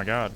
my god.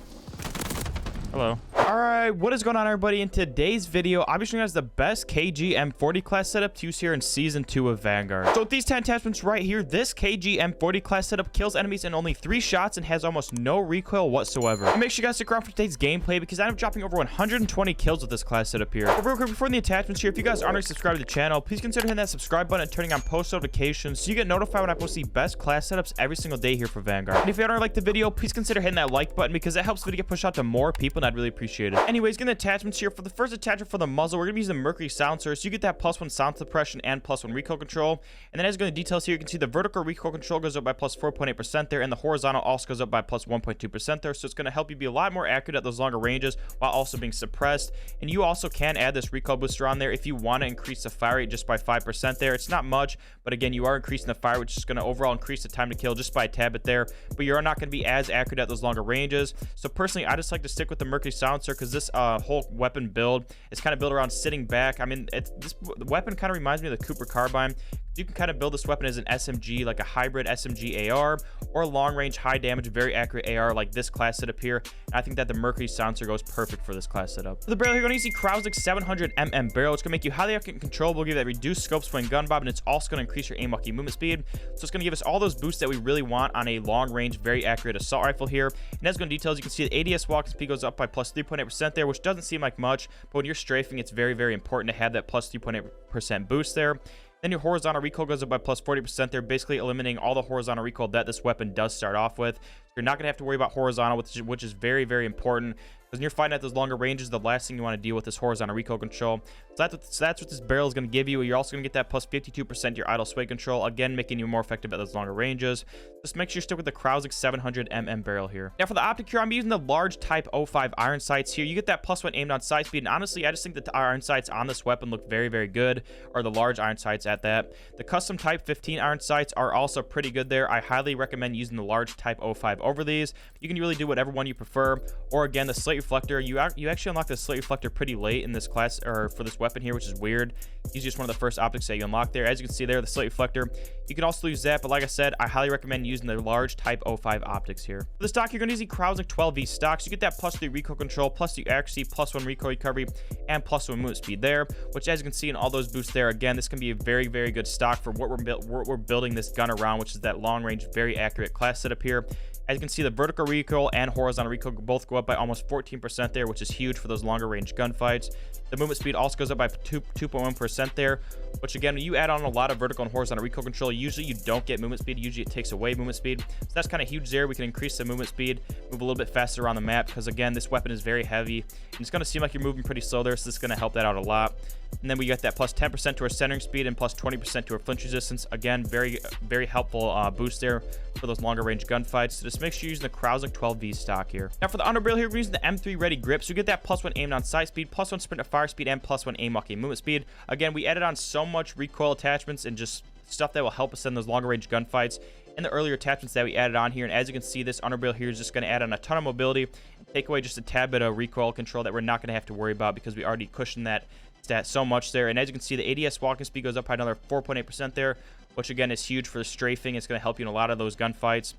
Hello. Alright, what is going on, everybody? In today's video, I'll be showing you guys the best KG M40 class setup to use here in Season 2 of Vanguard. So with these 10 attachments right here, this KG M40 class setup kills enemies in only 3 shots and has almost no recoil whatsoever. And make sure you guys stick around for today's gameplay because I'm dropping over 120 kills with this class setup here. But real quick, before the attachments here, if you guys aren't already subscribed to the channel, please consider hitting that subscribe button and turning on post notifications so you get notified when I post the best class setups every single day here for Vanguard. And if you already like the video, please consider hitting that like button because that helps the video get pushed out to more people and I'd really appreciate it. Anyways, getting the attachments here. For the first attachment for the muzzle, we're going to be using the Mercury silencer, so you get that +1 sound suppression and +1 recoil control. And then as you go to the details here, you can see the vertical recoil control goes up by +4.8% there, and the horizontal also goes up by +1.2% there. So it's going to help you be a lot more accurate at those longer ranges while also being suppressed. And you also can add this recoil booster on there if you want to increase the fire rate just by 5% there. It's not much, but again, you are increasing the fire, which is going to overall increase the time to kill just by a tad bit there. But you're not going to be as accurate at those longer ranges. So personally, I just like to stick with the Mercury silencer because this whole weapon build is kind of built around sitting back. I mean, this weapon kind of reminds me of the Cooper carbine. You can kind of build this weapon as an SMG, like a hybrid SMG AR, or a long range, high damage, very accurate AR like this class setup here. And I think that the Mercury silencer goes perfect for this class setup. For the barrel here, you're going to see Krause's 700mm barrel. It's going to make you highly accurate and controllable, give you that reduced scope swing gun bob, and it's also going to increase your aim walking movement speed. So it's going to give us all those boosts that we really want on a long range, very accurate assault rifle here. And as going to details, you can see the ADS walking speed goes up by +3.8% there, which doesn't seem like much, but when you're strafing, it's very, very important to have that +3.8% boost there. Then your horizontal recoil goes up by +40% there, basically eliminating all the horizontal recoil that this weapon does start off with. You're not going to have to worry about horizontal, which is very, very important. Because when you're fighting at those longer ranges, the last thing you want to deal with is horizontal recoil control. So that's what this barrel is going to give you. You're also going to get that +52% your idle sway control, again making you more effective at those longer ranges. Just make sure you stick with the Krause 700mm barrel here. Now for the optic here, I'm using the large Type 05 iron sights here. You get that +1 aimed on sight speed, and honestly, I just think that the iron sights on this weapon look very, very good, or the large iron sights at that. The custom Type 15 iron sights are also pretty good there. I highly recommend using the large Type 05 over these. You can really do whatever one you prefer, or again, the slate reflector. You actually unlock the slate reflector pretty late in this class, or for this weapon here, which is weird. He's just one of the first optics that you unlock there. As you can see there, the slate reflector. You can also use that, but like I said, I highly recommend using the large Type 05 optics here. For the stock, you're going to use the Krause 12V stock. So you get that +3 recoil control, +2 accuracy, +1 recoil recovery, and +1 movement speed there, which as you can see in all those boosts there, again, this can be a very, very good stock for what we're building this gun around, which is that long range, very accurate class setup here. As you can see, the vertical recoil and horizontal recoil both go up by almost 14% there, which is huge for those longer range gunfights. The movement speed also goes up by 2.1% there, which again, when you add on a lot of vertical and horizontal recoil control, usually you don't get movement speed. Usually it takes away movement speed. So that's kind of huge there. We can increase the movement speed, move a little bit faster around the map because again, this weapon is very heavy and it's going to seem like you're moving pretty slow there. So this is going to help that out a lot. And then we got that +10% to our centering speed and +20% to our flinch resistance. Again, very, very helpful boost there for those longer range gunfights. So just make sure you're using the Krause 12V stock here. Now for the underbarrel here, we're using the M3 ready grip. So you get that +1 aimed on sight speed, +1 sprint to fire speed, and +1 aim walking movement speed. Again, we added on so much recoil attachments and just stuff that will help us in those longer range gunfights and the earlier attachments that we added on here. And as you can see, this underbarrel here is just going to add on a ton of mobility and take away just a tad bit of recoil control that we're not going to have to worry about because we already cushioned that stat so much there. And as you can see, the ADS walking speed goes up by another 4.8% there, which again is huge for the strafing. It's going to help you in a lot of those gunfights.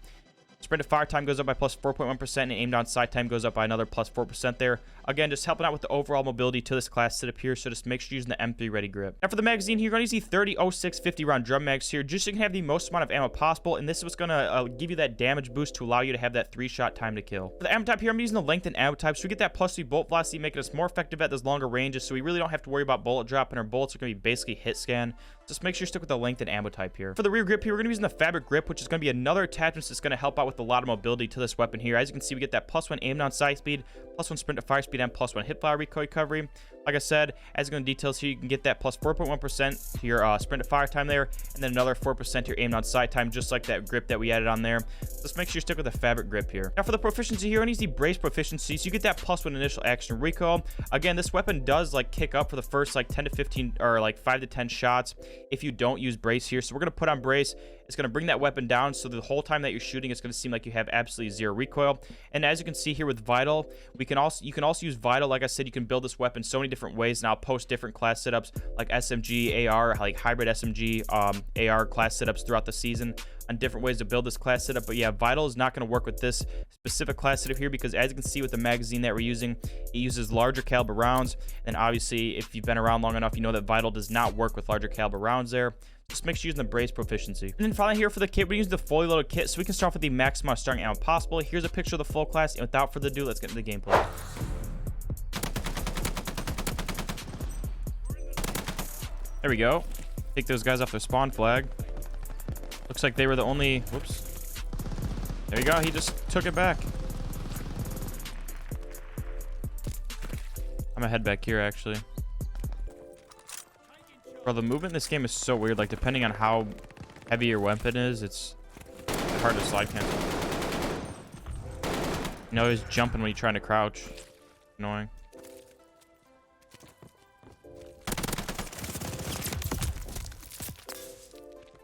Sprint to fire time goes up by +4.1%, and aimed on sight time goes up by another +4% there. Again, just helping out with the overall mobility to this class setup here, so just make sure you're using the M3 ready grip. Now for the magazine here, you're going to use the 30-06 50 round drum mags here, just so you can have the most amount of ammo possible, and this is what's going to give you that damage boost to allow you to have that 3-shot time to kill. For the ammo type here, I'm using the lengthened ammo type, so we get that +3 bolt velocity, making us more effective at those longer ranges, so we really don't have to worry about bullet drop, and our bullets are going to be basically hit scan. Just make sure you stick with the lengthened ammo type here. For the rear grip here, we're going to be using the fabric grip, which is going to be another attachment that's going to help out with a lot of mobility to this weapon here. As you can see, we get that +1 aimed on sight speed, +1 sprint to fire speed, and +1 hip fire recoil recovery. Like I said, as you go into details here, you can get that +4.1% to your sprint to fire time there, and then another 4% to your aimed on sight time, just like that grip that we added on there. Just make sure you stick with the fabric grip here. Now for the proficiency here, I need the brace proficiency, so you get that +1 initial action recoil. Again, this weapon does like kick up for the first like 10 to 15 or like 5 to 10 shots if you don't use brace here. So we're going to put on brace. It's going to bring that weapon down, so the whole time that you're shooting, it's going to seem like you have absolutely 0 recoil. And as you can see here with Vital, you can also use Vital. Like I said, you can build this weapon so many different different ways, and I'll post different class setups like SMG, AR, like hybrid SMG, AR class setups throughout the season on different ways to build this class setup. But yeah, Vital is not going to work with this specific class setup here because, as you can see with the magazine that we're using, it uses larger caliber rounds. And obviously, if you've been around long enough, you know that Vital does not work with larger caliber rounds there. Just make sure you're using the Brace Proficiency. And then finally here for the kit, we use the fully loaded kit, so we can start with the maximum starting ammo possible. Here's a picture of the full class, and without further ado, let's get into the gameplay. There we go. Take those guys off their spawn flag. Looks like they were the only... Whoops. There you go. He just took it back. I'm gonna head back here, actually. Bro, the movement in this game is so weird. Like, depending on how heavy your weapon is, it's hard to slide cancel. You know, he's jumping when you're trying to crouch. Annoying.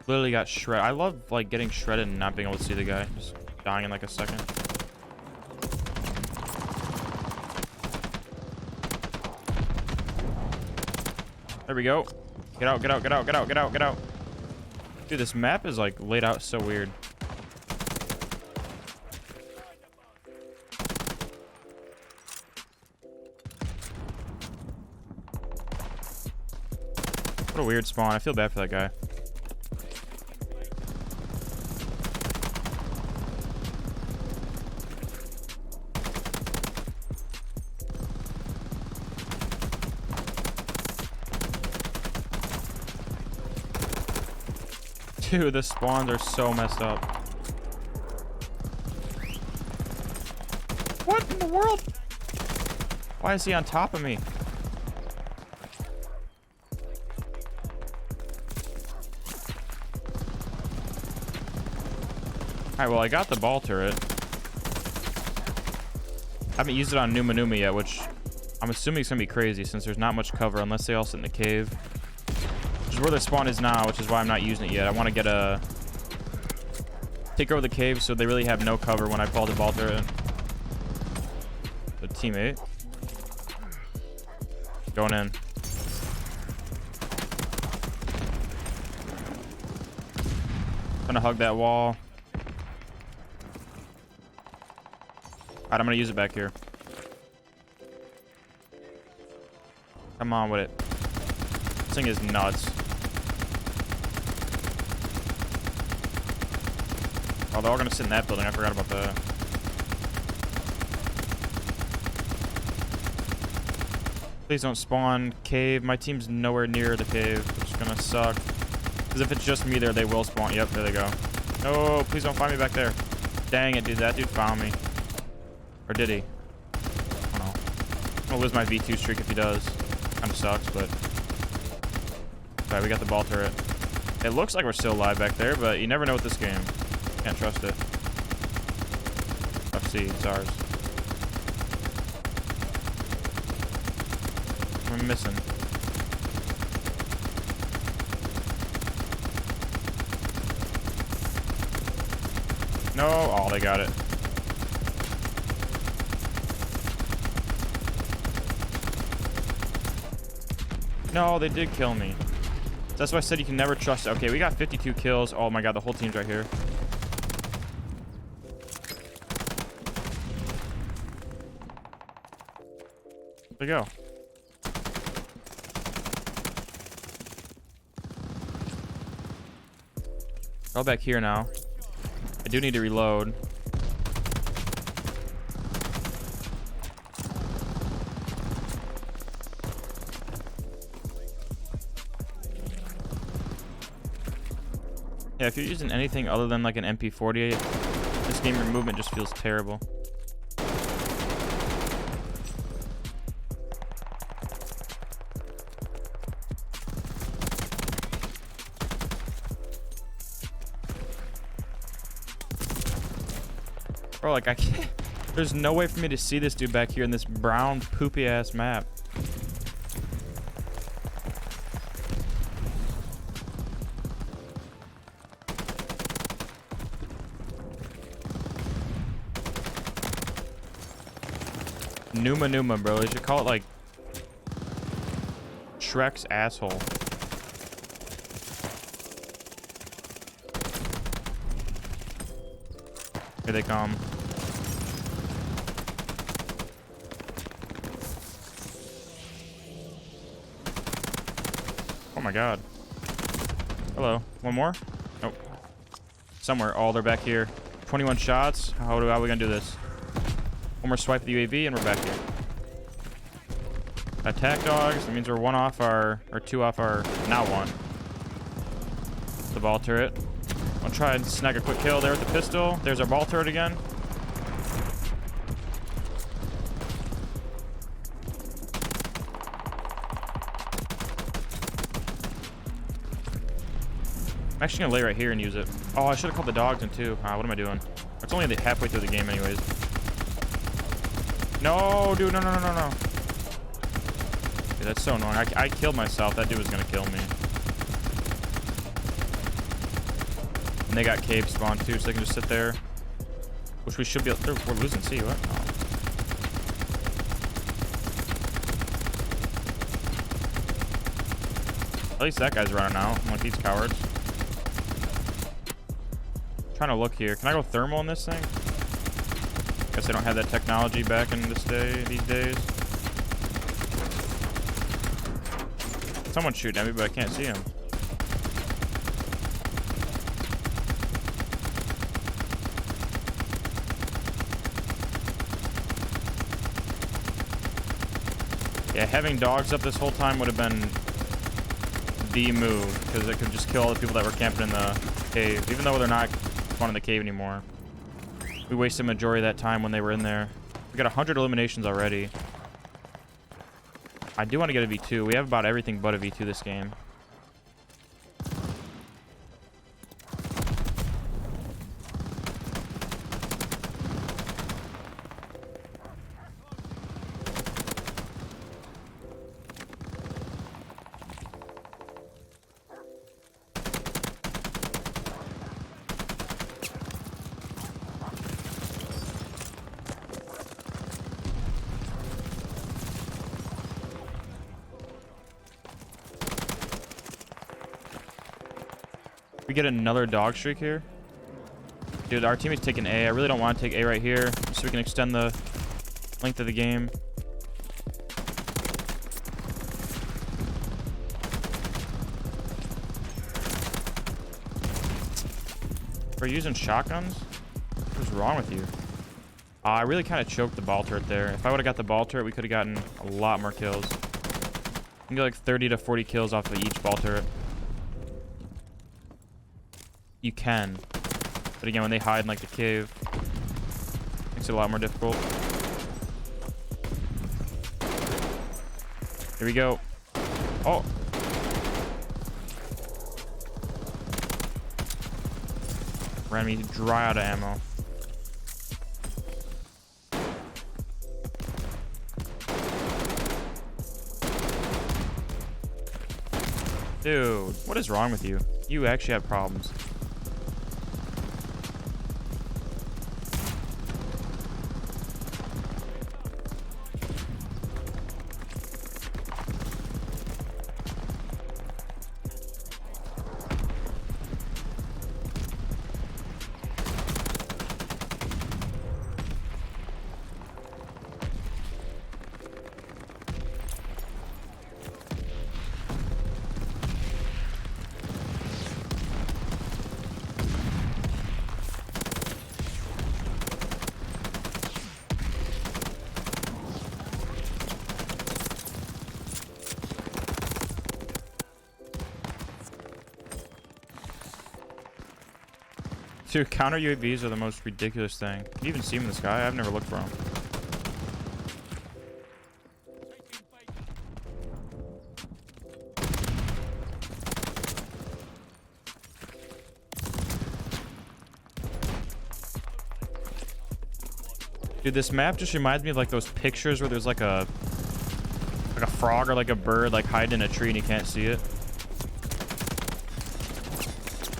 Literally got shredded. I love like getting shredded and not being able to see the guy, just dying in like a second. There we go. Get out, get out, get out, get out, get out, get out. Dude, this map is like laid out so weird. What a weird spawn. I feel bad for that guy. Dude, the spawns are so messed up. What in the world? Why is he on top of me? Alright, well, I got the ball turret. I haven't used it on Numa yet, which I'm assuming it's going to be crazy since there's not much cover unless they all sit in the cave. Which is where the spawn is now, which is why I'm not using it yet. I want to get a... take over the cave so they really have no cover when I pull the ball turret. The teammate. Going in. Trying to hug that wall. Alright, I'm gonna use it back here. Come on with it. This thing is nuts. Oh, they're all gonna sit in that building. I forgot about that. Please don't spawn cave. My team's nowhere near the cave, which is gonna suck. Because if it's just me there, they will spawn. Yep, there they go. No, please don't find me back there. Dang it, dude. That dude found me. Or did he? I don't know. I'm gonna lose my V2 streak if he does. Kind of sucks, but... Alright, we got the ball turret. It looks like we're still alive back there, but you never know with this game. Can't trust it. FC, it's ours. We're missing. No, oh, they got it. No, they did kill me. That's why I said you can never trust it. Okay, we got 52 kills. Oh my god, the whole team's right here. There you go. All back here now. I do need to reload. Yeah, if you're using anything other than like an MP40, this game, your movement just feels terrible. Bro, like I can't... There's no way for me to see this dude back here in this brown poopy ass map. Numa, bro. They should call it like Shrek's asshole. Here they come. Oh my god. Hello. One more? Nope. Somewhere. Oh, they're back here. 21 shots. How are we gonna do this? One more swipe of the UAV and we're back here. Attack dogs. That means we're one off our, or two off our, now one. The ball turret. I'll try and snag a quick kill there with the pistol. There's our ball turret again. I'm actually gonna lay right here and use it. Oh, I should have called the dogs in too. What am I doing? It's only halfway through the game anyways. No, dude, no. Dude, that's so annoying. I killed myself. That dude was gonna kill me. And they got cave spawn too, so they can just sit there. Which we should be able to. We're losing C, what? Oh. At least that guy's running out. I'm like these cowards. Trying to look here. Can I go thermal in this thing? Guess they don't have that technology back in these days. Someone's shooting at me, but I can't see him. Yeah, having dogs up this whole time would have been the move, because it could just kill all the people that were camping in the cave, even though they're not spawning in the cave anymore. We wasted the majority of that time when they were in there. We got 100 eliminations already. I do want to get a V2. We have about everything but a V2 this game. We get another dog streak here. Dude, our teammate's taking A. I really don't want to take A right here, just so we can extend the length of the game. We're using shotguns? What's wrong with you? I really kind of choked the ball turret there. If I would have got the ball turret, we could have gotten a lot more kills. You can get like 30 to 40 kills off of each ball turret. You can. But again, when they hide in like the cave, makes it a lot more difficult. Here we go. Oh. Ran me dry out of ammo. Dude, what is wrong with you? You actually have problems. Dude, counter UAVs are the most ridiculous thing. Can you even see them in the sky? I've never looked for them. Dude, this map just reminds me of like those pictures where there's like a frog or like a bird like hiding in a tree and you can't see it.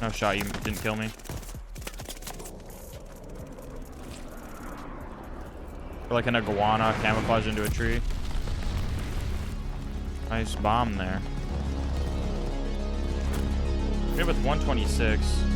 No shot, you didn't kill me. Or like an iguana camouflaged into a tree. Nice bomb there. Hit with 126.